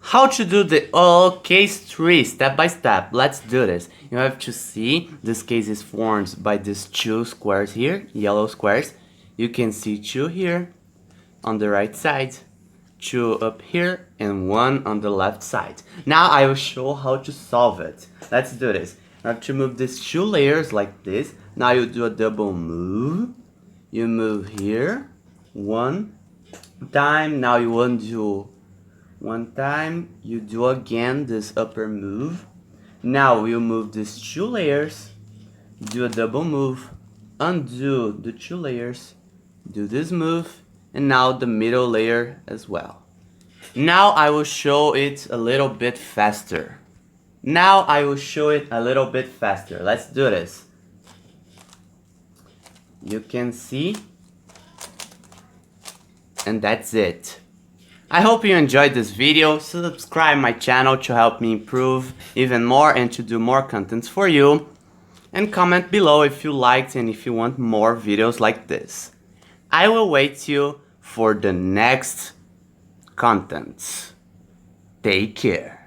How to do the OLL case 3 step by step. Let's do this. You have to see this case is formed by these two squares here, yellow squares. You can see two here on the right side, two up here, and one on the left side. Now I will show how to solve it. Let's do this. You have to move these two layers like this. Now you do a double move. You move here one time. Now you want to do one time. You do again this upper move. Now you move these two layers, do a double move, undo the two layers, do this move, and now the middle layer as well. Now I will show it a little bit faster. Let's do this. You can see, and that's it. I hope you enjoyed this video. Subscribe my channel to help me improve even more and to do more contents for you. And comment below if you liked and if you want more videos like this. I will wait you for the next contents. Take care.